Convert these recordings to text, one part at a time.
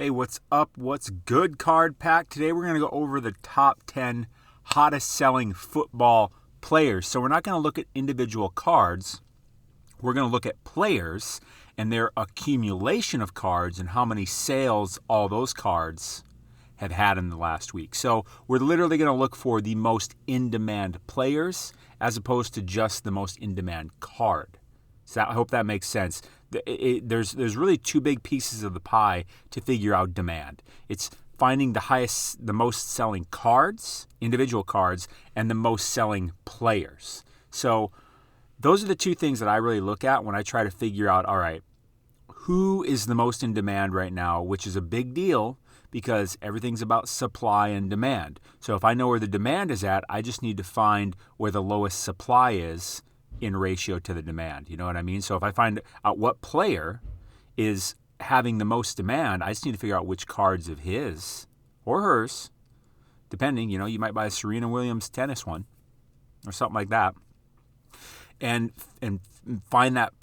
Hey, what's up? What's good, Card Pack? Today we're going to go over the top 10 hottest selling football players. So we're not going to look at individual cards. We're going to look at players and their accumulation of cards and how many sales all those cards have had in the last week. So we're literally going to look for the most in-demand players as opposed to just the most in-demand card. So I hope that makes sense. There's really two big pieces of the pie to figure out demand. It's finding the most selling cards, individual cards, and the most selling players. So those are the two things that I really look at when I try to figure out, all right, who is the most in demand right now, which is a big deal because everything's about supply and demand. So if I know where the demand is at, I just need to find where the lowest supply is in ratio to the demand. You know what I mean? So if I find out what player is having the most demand, I just need to figure out which cards of his or hers, depending, you might buy a Serena Williams tennis one or something like that, and find that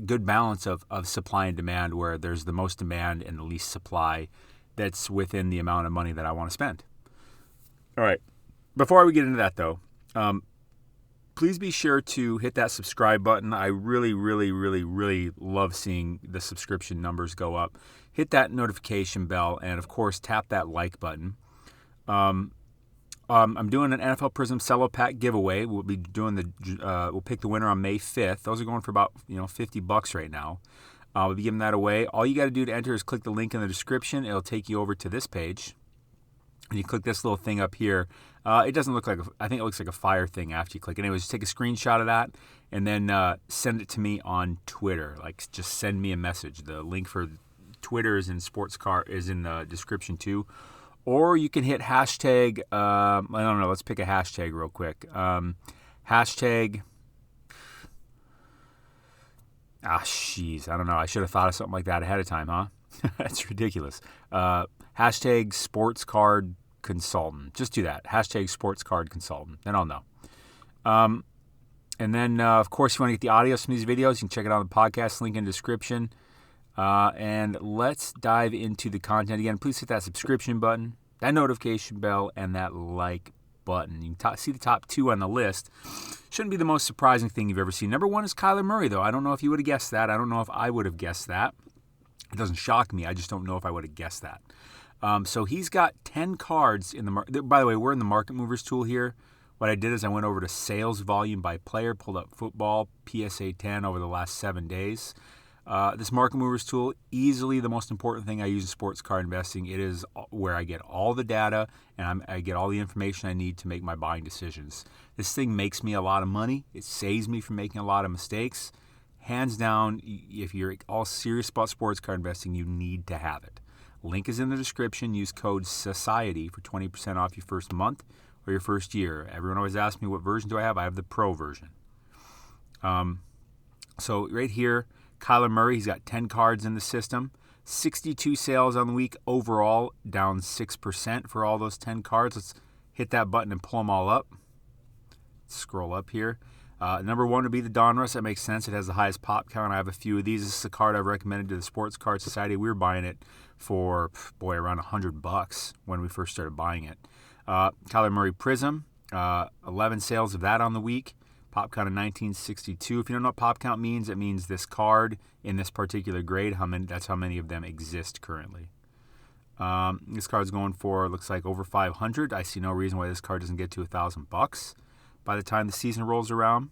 good balance of supply and demand where there's the most demand and the least supply that's within the amount of money that I want to spend. All right. Before we get into that, though, please be sure to hit that subscribe button. I really, really, really, really love seeing the subscription numbers go up. Hit that notification bell, and of course, tap that like button. I'm doing an NFL Prizm Cello pack giveaway. We'll be doing we'll pick the winner on May 5th. Those are going for about $50 right now. We'll be giving that away. All you got to do to enter is click the link in the description. It'll take you over to this page. And you click this little thing up here. It doesn't look like, I think it looks like a fire thing after you click. Anyways, just take a screenshot of that and then send it to me on Twitter. Just send me a message. The link for Twitter is in is in the description too. Or you can hit hashtag, I don't know, let's pick a hashtag real quick. Hashtag, I don't know. I should have thought of something like that ahead of time, huh? That's ridiculous. Hashtag SportsCardConsultant. Just do that. Hashtag SportsCardConsultant. Then I'll know. And then, of course, if you want to get the audio from these videos, you can check it out on the podcast link in the description. And let's dive into the content again. Please hit that subscription button, that notification bell, and that like button. You can see the top two on the list. Shouldn't be the most surprising thing you've ever seen. Number one is Kyler Murray, though. I don't know if you would have guessed that. I don't know if I would have guessed that. It doesn't shock me. I just don't know if I would have guessed that. So he's got 10 cards in the market. By the way, we're in the Market Movers tool here. What I did is I went over to sales volume by player, pulled up football, PSA 10 over the last 7 days. This Market Movers tool, easily the most important thing I use in sports card investing. It is where I get all the data and I get all the information I need to make my buying decisions. This thing makes me a lot of money. It saves me from making a lot of mistakes. Hands down, if you're all serious about sports card investing, you need to have it. Link is in the description. Use code SOCIETY for 20% off your first month or your first year. Everyone always asks me, what version do I have? I have the Pro version. So right here, Kyler Murray, he's got 10 cards in the system. 62 sales on the week overall, down 6% for all those 10 cards. Let's hit that button and pull them all up. Scroll up here. Number one would be the Donruss. That makes sense. It has the highest pop count. I have a few of these. This is a card I've recommended to the Sports Card Society. We were buying it for, around $100 when we first started buying it. Kyler Murray Prizm, 11 sales of that on the week. Pop count of 1962. If you don't know what pop count means, it means this card in this particular grade. That's how many of them exist currently. This card's going for, looks like, over 500. I see no reason why this card doesn't get to $1,000 by the time the season rolls around.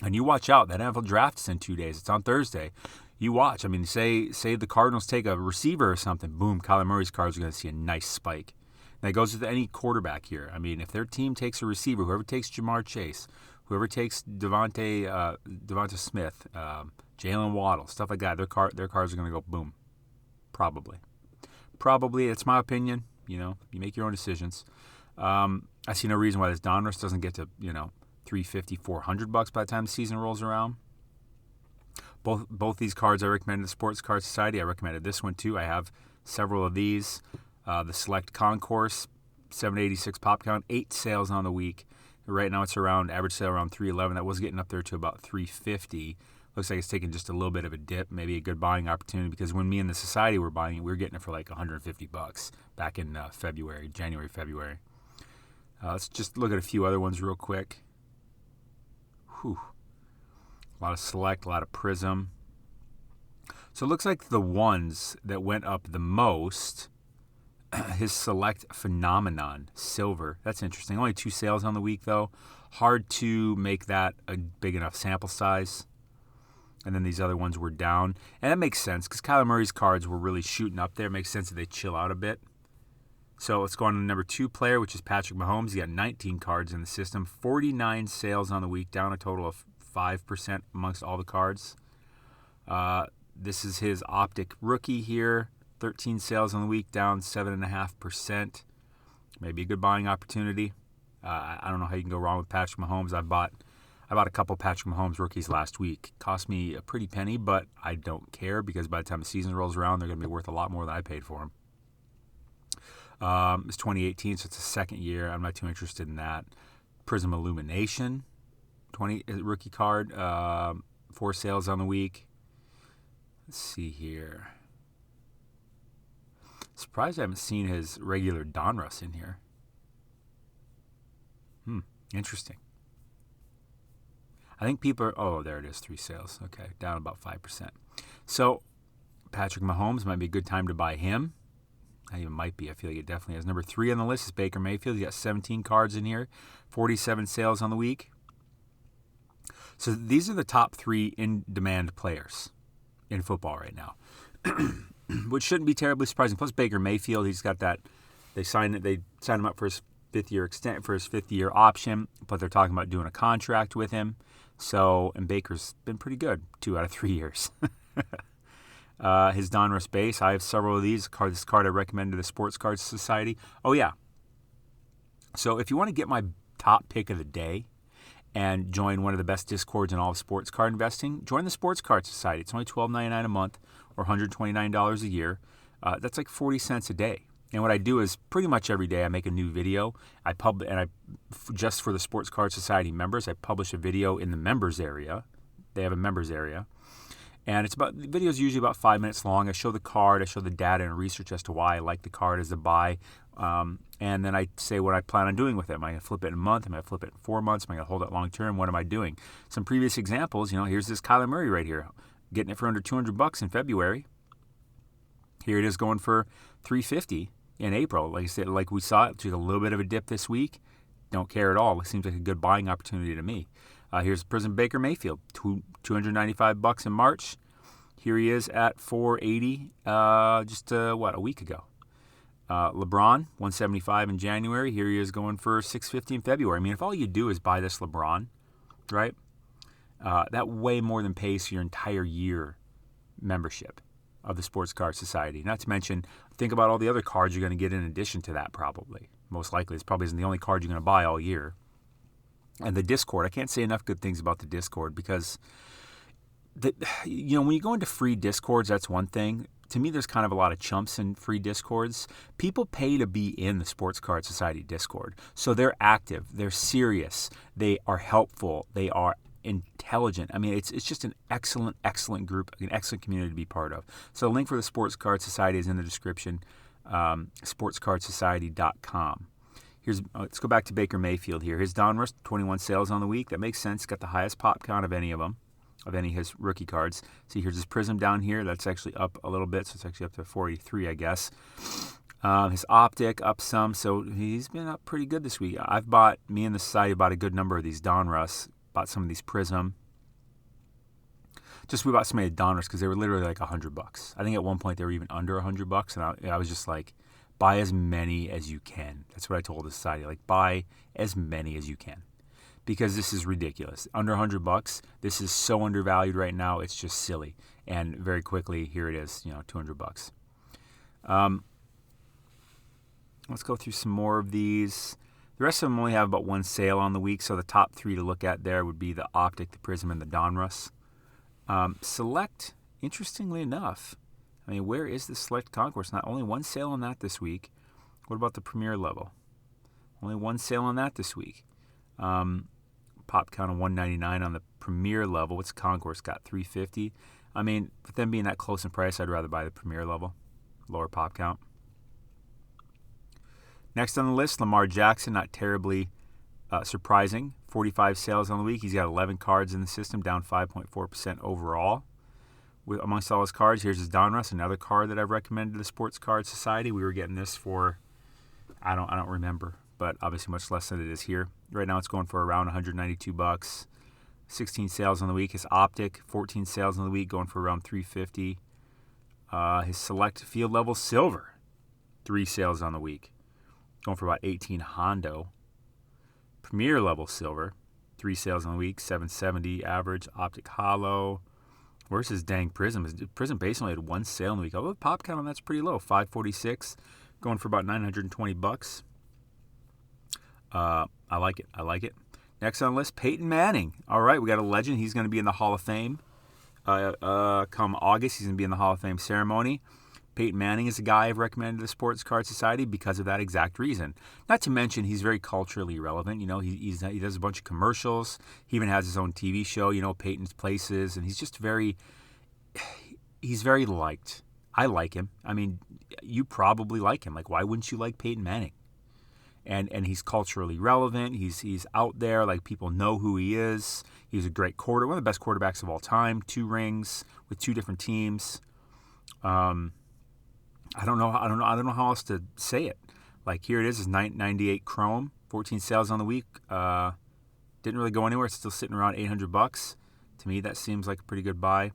And you watch out. That NFL draft is in 2 days. It's on Thursday. You watch. I mean, say the Cardinals take a receiver or something. Boom, Kyler Murray's cards are going to see a nice spike. And that goes with any quarterback here. I mean, if their team takes a receiver, whoever takes Jamar Chase, whoever takes Devonta Smith, Jalen Waddle, stuff like that, their cards are going to go boom. Probably. That's my opinion. You make your own decisions. I see no reason why this Donruss doesn't get to, $350, $400 by the time the season rolls around. Both these cards I recommended the Sports Card Society. I recommended this one too. I have several of these. The Select Concourse, 786 pop count, 8 sales on the week. Right now it's average sale around $311. That was getting up there to about $350 Looks like it's taking just a little bit of a dip, maybe a good buying opportunity, because when me and the society were buying it, we were getting it for like $150 back in January, February. Let's just look at a few other ones real quick. Whew. A lot of Select, a lot of Prizm. So it looks like the ones that went up the most, his Select Phenomenon Silver. That's interesting. Only 2 sales on the week, though. Hard to make that a big enough sample size. And then these other ones were down. And that makes sense because Kyler Murray's cards were really shooting up there. It makes sense that they chill out a bit. So let's go on to the number 2 player, which is Patrick Mahomes. He got 19 cards in the system. 49 sales on the week, down a total of 5% amongst all the cards. This is his Optic rookie here. 13 sales on the week, down 7.5%. Maybe a good buying opportunity. I don't know how you can go wrong with Patrick Mahomes. I bought a couple Patrick Mahomes rookies last week. Cost me a pretty penny, but I don't care because by the time the season rolls around, they're going to be worth a lot more than I paid for them. It's 2018, so it's the second year. I'm not too interested in that. Prizm Illumination, 20 rookie card, 4 sales on the week. Let's see here. Surprised I haven't seen his regular Donruss in here. Interesting. I think people are, oh, there it is, 3 sales. Okay, down about 5%. So Patrick Mahomes might be a good time to buy him. I even might be. I feel like it definitely is. Number 3 on the list is Baker Mayfield. He got 17 cards in here, 47 sales on the week. So these are the top 3 in-demand players in football right now, which shouldn't be terribly surprising. Plus Baker Mayfield, he's got that. They signed him up for his 5th-year option, but they're talking about doing a contract with him. So, and Baker's been pretty good 2 out of 3 years. His Donruss base, I have several of these. This card I recommend to the Sports Card Society. Oh, yeah. So if you want to get my top pick of the day and join one of the best Discords in all of sports card investing, join the Sports Card Society. It's only $12.99 a month or $129 a year. That's like 40 cents a day. And what I do is pretty much every day I make a new video. Just for the Sports Card Society members, I publish a video in the members area. They have a members area. And the video is usually about 5 minutes long. I show the card, I show the data and research as to why I like the card as a buy. And then I say what I plan on doing with it. Am I going to flip it in a month? Am I going to flip it in 4 months? Am I going to hold it long term? What am I doing? Some previous examples, here's this Kyler Murray right here. Getting it for under $200 in February. Here it is going for $350 in April. Like I said, like we saw, it took a little bit of a dip this week. Don't care at all. It seems like a good buying opportunity to me. Here's Prizm Baker Mayfield, $295 in March. Here he is at $480 just a week ago. LeBron, $175 in January. Here he is going for $650 in February. I mean, if all you do is buy this LeBron, right, that way more than pays for your entire year membership of the Sports Card Society. Not to mention, think about all the other cards you're going to get in addition to that probably. Most likely, this probably isn't the only card you're going to buy all year. And the Discord, I can't say enough good things about the Discord because, when you go into free Discords, that's one thing. To me, there's kind of a lot of chumps in free Discords. People pay to be in the Sports Card Society Discord. So they're active, they're serious, they are helpful, they are intelligent. I mean, it's just an excellent group, an excellent community to be part of. So the link for the Sports Card Society is in the description, sportscardsociety.com. Let's go back to Baker Mayfield here. His Donruss, 21 sales on the week. That makes sense. Got the highest pop count of any of them, of any of his rookie cards. See, here's his Prizm down here. That's actually up a little bit, so it's actually up to 483, I guess. His Optic up some, so he's been up pretty good this week. Me and the Society bought a good number of these Donruss. Bought some of these Prizm. We bought some of the Donruss because they were literally like $100. I think at one point they were even under $100, and I was just like, buy as many as you can. That's what I told the Society. Like, buy as many as you can. Because this is ridiculous. Under $100, this is so undervalued right now, it's just silly. And very quickly, here it is, $200. Let's go through some more of these. The rest of them only have about 1 sale on the week, so the top 3 to look at there would be the Optic, the Prizm, and the Donruss. Select, interestingly enough, I mean, where is the Select Concourse? Not only 1 sale on that this week. What about the Premier level? Only 1 sale on that this week. Pop count of 199 Premier level. What's Concourse got? $350. I mean, with them being that close in price, I'd rather buy the Premier level. Lower pop count. Next on the list, Lamar Jackson. Not terribly surprising. 45 sales on the week. He's got 11 cards in the system, down 5.4% overall. Amongst all his cards, here's his Donruss, another card that I've recommended to the Sports Card Society. We were getting this for, I don't remember, but obviously much less than it is here. Right now it's going for around $192. 16 sales on the week. His Optic, 14 sales on the week, going for around $350. His Select Field Level Silver, 3 sales on the week, going for about $18 Hondo. Premier Level Silver, 3 sales on the week, $770 average. Optic Hollow. Where's his dang Prizm? His Prizm base only had 1 sale in the week. Although the pop count on that's pretty low, 546, going for about $920. I like it. Next on the list, Peyton Manning. All right, we got a legend. He's going to be in the Hall of Fame. Come August, he's going to be in the Hall of Fame ceremony. Peyton Manning is a guy I've recommended to the Sports Card Society because of that exact reason. Not to mention, he's very culturally relevant. You know, he does a bunch of commercials. He even has his own TV show, you know, Peyton's Places, and he's just he's very liked. I like him. I mean, you probably like him. Like, why wouldn't you like Peyton Manning? And he's culturally relevant. He's out there. Like, people know who he is. He's a great one of the best quarterbacks of all time. 2 rings with 2 different teams. I don't know how else to say it. Like, here it is 98 Chrome, 14 sales on the week. Didn't really go anywhere. It's still sitting around $800. To me, that seems like a pretty good buy.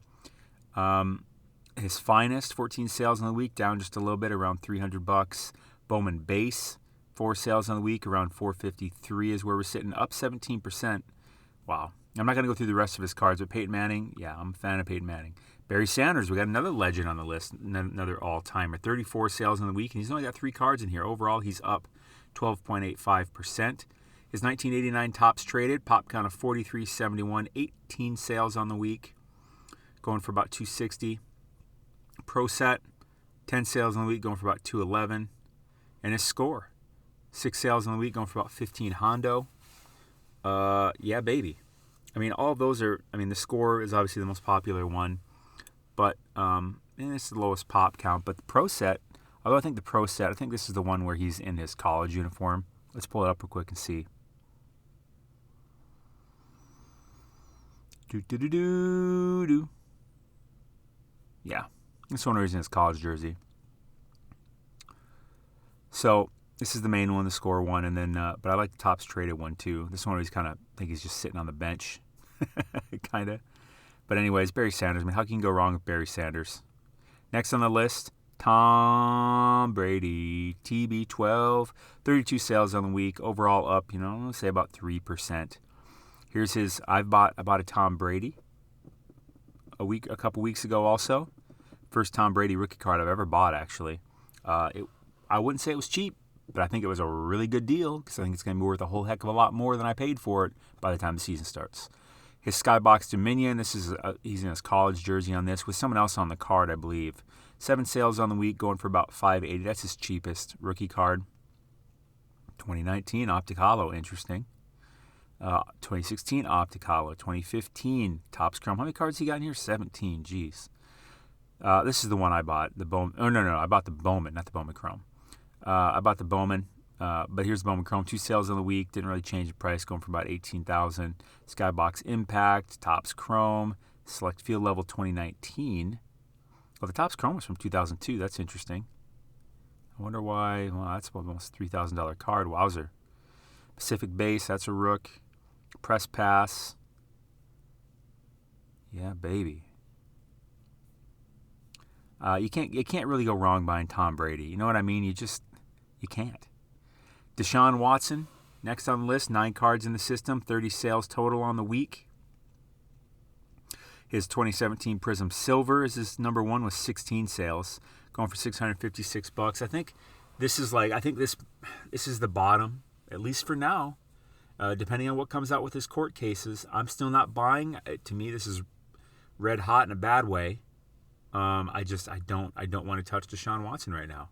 His Finest, 14 sales on the week, down just a little bit, around $300. Bowman Base, 4 sales on the week, around $453 is where we're sitting, up 17%. Wow. I'm not going to go through the rest of his cards, but Peyton Manning, yeah, I'm a fan of Peyton Manning. Barry Sanders, we got another legend on the list, another all-timer. 34 sales in the week, and he's only got 3 cards in here. Overall, he's up 12.85%. His 1989 tops traded, pop count of 43.71, 18 sales on the week, going for about $260. Pro Set, 10 sales on the week, going for about $211. And his Score, 6 sales on the week, going for about $15 Hondo. Yeah, baby. I mean, all of those are, the Score is obviously the most popular one. But it's the lowest pop count. But the Pro Set, although I think this is the one where he's in his college uniform. Let's pull it up real quick and see. Yeah, this one where he's in his college jersey. So this is the main one, the Score one, and then but I like the tops traded one too. This one where I think he's just sitting on the bench, kind of. But anyways, Barry Sanders. I mean, how can you go wrong with Barry Sanders? Next on the list, Tom Brady, TB12, 32 sales on the week, overall up, let's say about 3%. Here's his. I bought a Tom Brady a couple weeks ago. Also, first Tom Brady rookie card I've ever bought. Actually, I wouldn't say it was cheap, but I think it was a really good deal because I think it's going to be worth a whole heck of a lot more than I paid for it by the time the season starts. His Skybox Dominion, he's in his college jersey on this with someone else on the card, I believe. 7 sales on the week, going for about $580. That's his cheapest rookie card. 2019 Optic Hollow, interesting. 2016 Optic Hollow. 2015 Topps Chrome. How many cards he got in here? 17. Jeez. This is the one I bought. The Bowman. Oh no, I bought the Bowman, not the Bowman Chrome. I bought the Bowman. But here's the Bowman Chrome. 2 sales on the week. Didn't really change the price. Going for about $18,000. Skybox Impact. Topps Chrome. Select Field Level 2019. Well, the Topps Chrome was from 2002. That's interesting. I wonder why. Well, that's almost a $3,000 card. Wowzer. Pacific Base. That's a Rook. Press Pass. Yeah, baby. You can't really go wrong buying Tom Brady. You know what I mean? You can't. Deshaun Watson, next on the list, 9 cards in the system, 30 sales total on the week. His 2017 Prizm Silver is his number 1 with 16 sales, going for $656. I think this is this is the bottom, at least for now. Depending on what comes out with his court cases, I'm still not buying. To me, this is red hot in a bad way. I don't want to touch Deshaun Watson right now.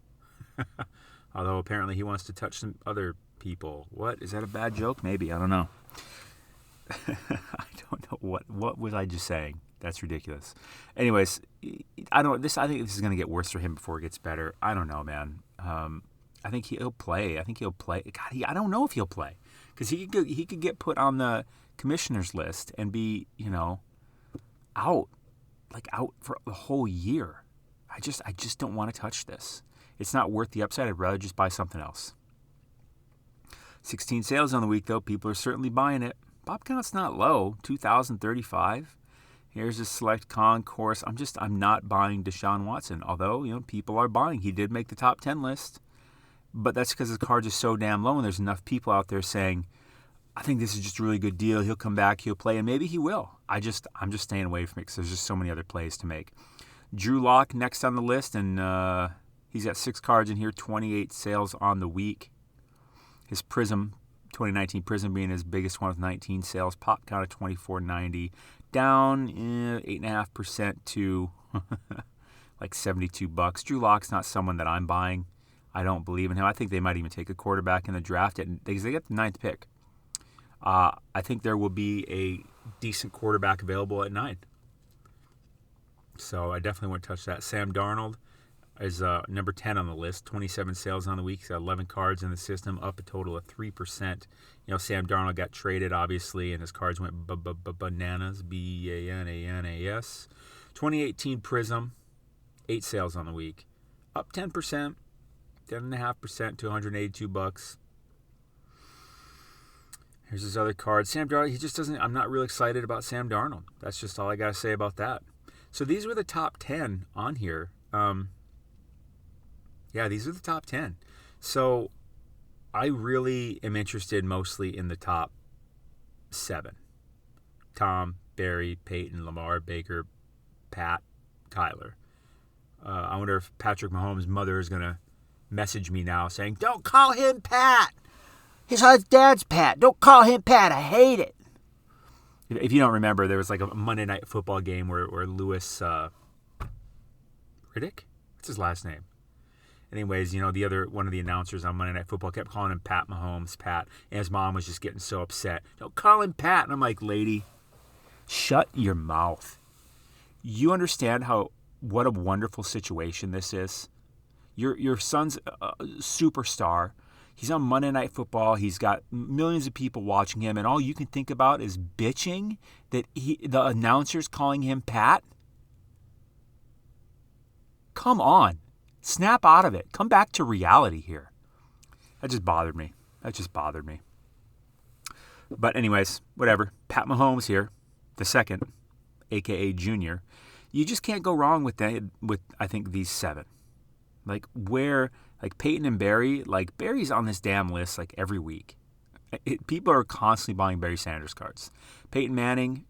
Although apparently he wants to touch some other people. What? Is that a bad joke? Maybe. I don't know. I don't know what was I just saying. That's ridiculous. Anyways, I think this is going to get worse for him before it gets better. I don't know, man. I think he'll play. God, I don't know if he'll play because he could get put on the commissioner's list and be, out for the whole year. I just don't want to touch this. It's not worth the upside. I'd rather just buy something else. 16 sales on the week, though. People are certainly buying it. Pop count's not low, 2,035. Here's a select concourse. I'm not buying Deshaun Watson, although, people are buying. He did make the top 10 list, but that's because his cards are so damn low, and there's enough people out there saying, I think this is just a really good deal. He'll come back, he'll play, and maybe he will. I'm just staying away from it because there's just so many other plays to make. Drew Lock next on the list, and he's got 6 cards in here, 28 sales on the week. His Prizm, 2019 Prizm being his biggest one with 19 sales. Pop count of 2490, down 8.5% to like $72. Drew Lock's not someone that I'm buying. I don't believe in him. I think they might even take a quarterback in the draft because they get the 9th pick. I think there will be a decent quarterback available at 9. So I definitely won't touch that. Sam Darnold is number 10 on the list. 27 sales on the week. He's got 11 cards in the system, up a total of 3%. Sam Darnold got traded, obviously, and his cards went bananas. B-A-N-A-N-A-S. 2018 Prizm, 8 sales on the week. Up 10%, 10.5% to $182. Here's his other card. Sam Darnold, he just doesn't, I'm not real excited about Sam Darnold. That's just all I got to say about that. So these were the top 10 on here. These are the top 10. So I really am interested mostly in the top 7. Tom, Barry, Peyton, Lamar, Baker, Pat, Kyler. I wonder if Patrick Mahomes' mother is going to message me now saying, don't call him Pat. His dad's Pat. Don't call him Pat. I hate it. If you don't remember, there was like a Monday Night Football game where Louis Riddick? What's his last name? Anyways, the other one of the announcers on Monday Night Football kept calling him Pat Mahomes, Pat. And his mom was just getting so upset. Don't call him Pat. And I'm like, lady, shut your mouth. You understand what a wonderful situation this is? Your son's a superstar. He's on Monday Night Football. He's got millions of people watching him, and all you can think about is bitching that the announcer's calling him Pat. Come on. Snap out of it. Come back to reality here. That just bothered me. But anyways, whatever. Pat Mahomes here, the second, a.k.a. Junior. You just can't go wrong with I think, these 7. Like Peyton and Barry, Barry's on this damn list every week. People are constantly buying Barry Sanders cards. Peyton Manning,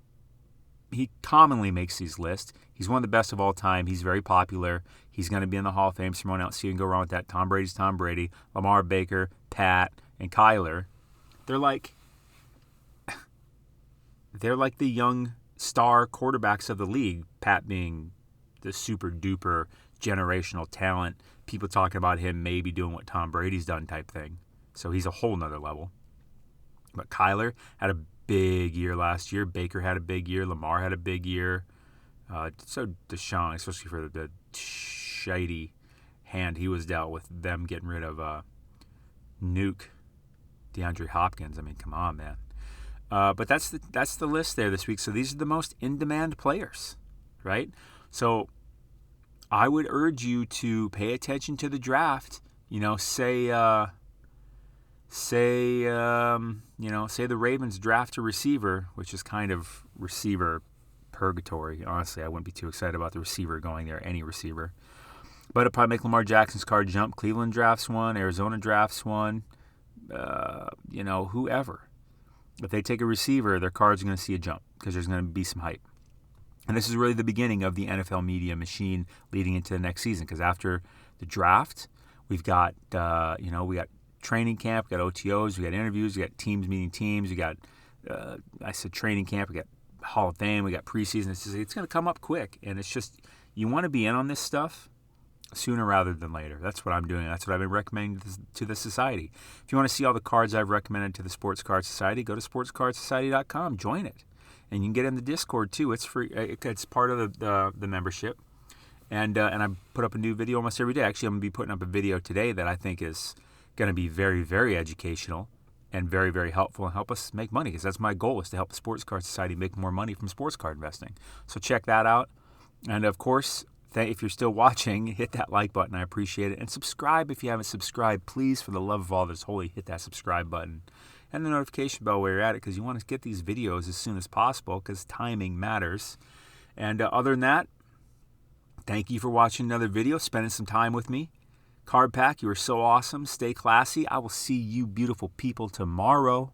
he commonly makes these lists. He's one of the best of all time. He's very popular. He's going to be in the Hall of Fame. Someone else, you can go wrong with that. Tom Brady's Tom Brady. Lamar, Baker, Pat, and Kyler. They're like the young star quarterbacks of the league. Pat being the super duper generational talent. People talking about him maybe doing what Tom Brady's done type thing. So he's a whole nother level. But Kyler had a big year last year. Baker had a big year. Lamar had a big year. So Deshaun, especially for the shady hand he was dealt with them getting rid of Nuke, DeAndre Hopkins. I mean, come on, man. But that's the list there this week. So these are the most in-demand players, right? So I would urge you to pay attention to the draft. Say the Ravens draft a receiver, which is kind of receiver purgatory. Honestly, I wouldn't be too excited about the receiver going there, any receiver. But it'll probably make Lamar Jackson's card jump. Cleveland drafts one. Arizona drafts one. Whoever. If they take a receiver, their card's going to see a jump because there's going to be some hype. And this is really the beginning of the NFL media machine leading into the next season because after the draft, we've got, we got training camp, we got OTOs, we got interviews, we got teams meeting teams, we got, training camp, we got Hall of Fame, we got preseason. It's going to come up quick, and it's just, you want to be in on this stuff sooner rather than later. That's what I'm doing. That's what I've been recommending to the society. If you want to see all the cards I've recommended to the Sports Card Society, go to SportsCardSociety.com. Join it. And you can get in the Discord too. It's free. It's part of the membership. And I put up a new video almost every day. Actually, I'm going to be putting up a video today that I think is going to be very, very educational and very, very helpful and help us make money, because that's my goal, is to help the Sports Card Society make more money from sports card investing. So check that out. And of course, if you're still watching, hit that like button. I appreciate it. And subscribe if you haven't subscribed. Please, for the love of all that's holy, hit that subscribe button and the notification bell where you're at it, because you want to get these videos as soon as possible, because timing matters. And other than that, thank you for watching another video, spending some time with me. Card Pack, you are so awesome. Stay classy. I will see you beautiful people tomorrow.